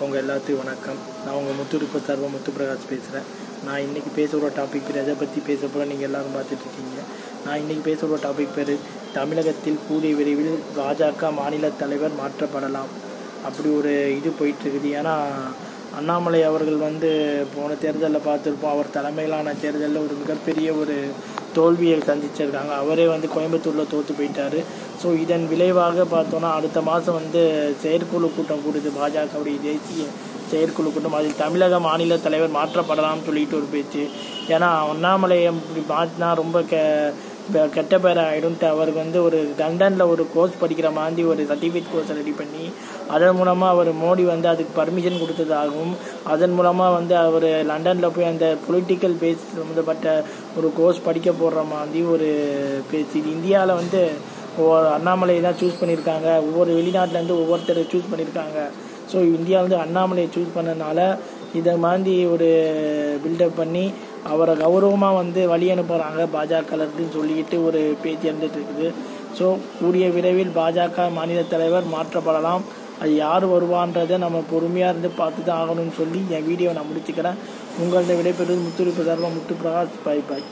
உங்கள் எல்லாத்துக்கும் வணக்கம். நான் உங்கள் முத்துருப்பு சர்வ முத்துப்பிரகாஷ் பேசுகிறேன். நான் இன்றைக்கி பேசுகிற டாபிக் பேர் எதை பற்றி பேச போகிறேன் நீங்கள் எல்லோரும் பார்த்துட்ருக்கீங்க. நான் இன்றைக்கி பேசுகிற டாபிக் பேர் தமிழகத்தில் கூடிய விரைவில் பாஜக மாநில தலைவர் மாற்றப்படலாம். அப்படி ஒரு இது போயிட்டுருக்குது. ஏன்னா அண்ணாமலை அவர்கள் போன தேர்தலில் பார்த்துருப்போம். அவர் தலைமையிலான தேர்தலில் ஒரு மிகப்பெரிய ஒரு தோல்வியை சந்திச்சிருக்காங்க. அவரே கோயம்புத்தூரில் தோற்று போயிட்டார். ஸோ இதன் விளைவாக பார்த்தோன்னா அடுத்த மாதம் செயற்குழு கூட்டம் கூடுது, பாஜகவுடைய தேசிய செயற்குழு கூட்டம். அதில் தமிழக மாநில தலைவர் மாற்றப்படலாம்னு சொல்லிட்டு ஒரு பேச்சு. ஏன்னா அண்ணாமலையை இப்படி மாற்றினா ரொம்ப கெட்ட பேர் ஆகிடும்ட்டு அவருக்கு ஒரு லண்டனில் ஒரு கோர்ஸ் படிக்கிற மாதிரி ஒரு சர்டிஃபிகேட் கோர்ஸை ரெடி பண்ணி அதன் மூலமாக அவர் மோடி அதுக்கு பர்மிஷன் கொடுத்ததாகவும், அதன் மூலமாக அவர் லண்டனில் போய் அந்த பொலிட்டிக்கல் பேஸ் சம்மந்தப்பட்ட ஒரு கோர்ஸ் படிக்க போடுற மாதிரி ஒரு பேச்சு. இது இந்தியாவில் அண்ணாமலையை தான் சூஸ் பண்ணியிருக்காங்க. ஒவ்வொரு வெளிநாட்டிலேருந்து ஒவ்வொருத்தரை சூஸ் பண்ணியிருக்காங்க. ஸோ இந்தியா அண்ணாமலையை சூஸ் பண்ணனால இதை மாதிரி ஒரு பில்டப் பண்ணி அவரை கௌரவமாக வழி அனுப்புகிறாங்க பாஜகன்னு சொல்லிக்கிட்டு ஒரு பேச்சு இருந்துட்டு இருக்குது. ஸோ கூடிய விரைவில் பாஜக மாநில தலைவர் மாற்றப்படலாம். அது யார் வருவான்றதை நம்ம பொறுமையாக இருந்து பார்த்து தான் ஆகணும்னு சொல்லி என் வீடியோவை நான் முடிச்சுக்கிறேன். உங்கள்கிட்ட விடைபெறுவது முத்துருப்பு சர்வ முத்துப்பிரகாஷ். Bye bye.